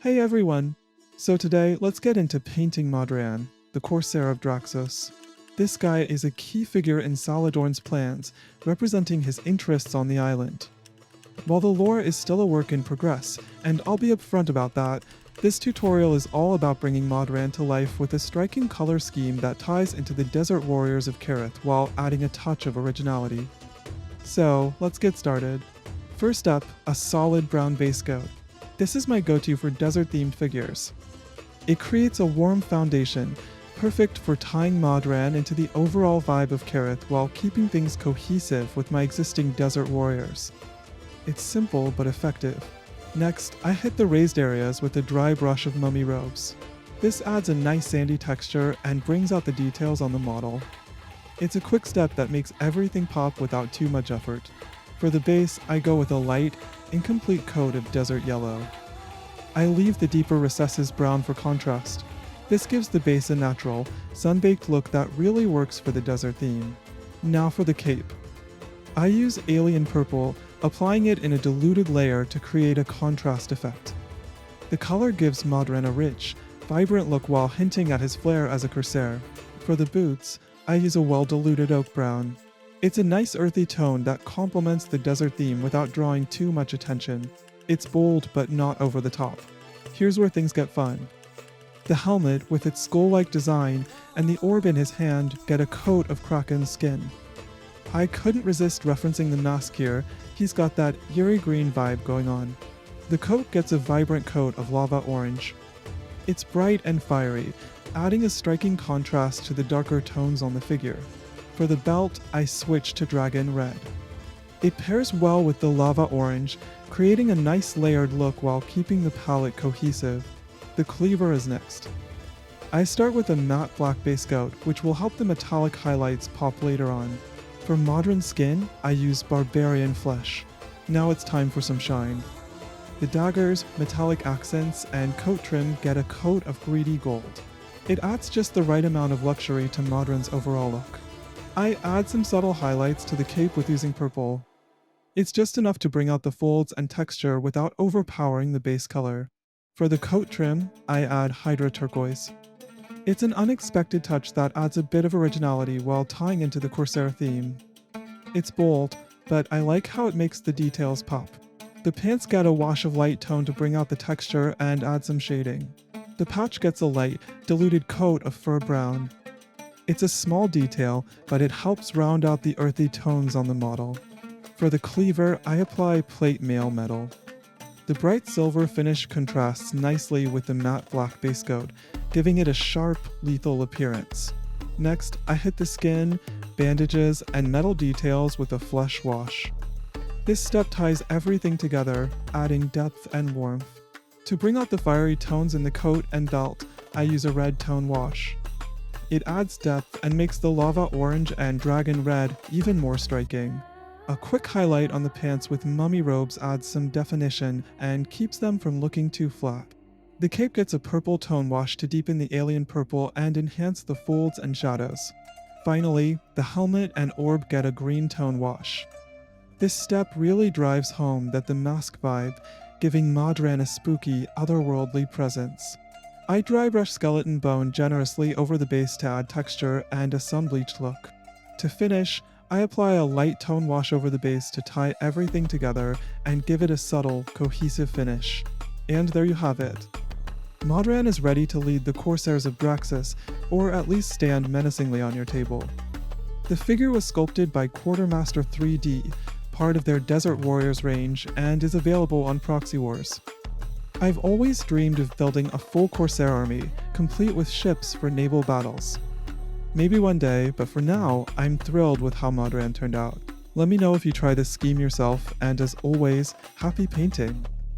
Hey everyone! So today, let's get into painting Modran, the Corsair of Draxis. This guy is a key figure in Sahladorn's plans, representing his interests on the island. While the lore is still a work in progress, and I'll be upfront about that, this tutorial is all about bringing Modran to life with a striking color scheme that ties into the Desert Warriors of Qarath while adding a touch of originality. So, let's get started. First up, a solid brown basecoat. This is my go-to for desert-themed figures. It creates a warm foundation, perfect for tying Modran into the overall vibe of Qarath while keeping things cohesive with my existing desert warriors. It's simple but effective. Next, I hit the raised areas with a dry brush of mummy robes. This adds a nice sandy texture and brings out the details on the model. It's a quick step that makes everything pop without too much effort. For the base, I go with a light, incomplete coat of desert yellow. I leave the deeper recesses brown for contrast. This gives the base a natural, sun-baked look that really works for the desert theme. Now for the cape. I use alien purple, applying it in a diluted layer to create a contrast effect. The color gives Modran a rich, vibrant look while hinting at his flair as a Corsair. For the boots, I use a well-diluted oak brown. It's a nice earthy tone that complements the desert theme without drawing too much attention. It's bold but not over the top. Here's where things get fun. The helmet, with its skull-like design, and the orb in his hand get a coat of Kraken Skin. I couldn't resist referencing the mask here. He's got that eerie green vibe going on. The coat gets a vibrant coat of lava orange. It's bright and fiery, adding a striking contrast to the darker tones on the figure. For the belt, I switch to dragon red. It pairs well with the lava orange, creating a nice layered look while keeping the palette cohesive. The cleaver is next. I start with a matte black base coat, which will help the metallic highlights pop later on. For Modran skin, I use barbarian flesh. Now it's time for some shine. The daggers, metallic accents, and coat trim get a coat of greedy gold. It adds just the right amount of luxury to Modran's overall look. I add some subtle highlights to the cape with using purple. It's just enough to bring out the folds and texture without overpowering the base color. For the coat trim, I add Hydra turquoise. It's an unexpected touch that adds a bit of originality while tying into the Corsair theme. It's bold, but I like how it makes the details pop. The pants get a wash of light tone to bring out the texture and add some shading. The pouch gets a light, diluted coat of fur brown. It's a small detail, but it helps round out the earthy tones on the model. For the cleaver, I apply plate mail metal. The bright silver finish contrasts nicely with the matte black base coat, giving it a sharp, lethal appearance. Next, I hit the skin, bandages, and metal details with a flesh wash. This step ties everything together, adding depth and warmth. To bring out the fiery tones in the coat and belt, I use a red tone wash. It adds depth and makes the lava orange and dragon red even more striking. A quick highlight on the pants with mummy robes adds some definition and keeps them from looking too flat. The cape gets a purple tone wash to deepen the alien purple and enhance the folds and shadows. Finally, the helmet and orb get a green tone wash. This step really drives home that the mask vibe, giving Modran a spooky, otherworldly presence. I dry brush skeleton bone generously over the base to add texture and a sun-bleached look. To finish, I apply a light tone wash over the base to tie everything together and give it a subtle, cohesive finish. And there you have it. Modran is ready to lead the Corsairs of Draxis, or at least stand menacingly on your table. The figure was sculpted by Quartermaster 3D, part of their Desert Warriors range, and is available on Proxywars. I've always dreamed of building a full Corsair army, complete with ships for naval battles. Maybe one day, but for now, I'm thrilled with how Modran turned out. Let me know if you try this scheme yourself, and as always, happy painting!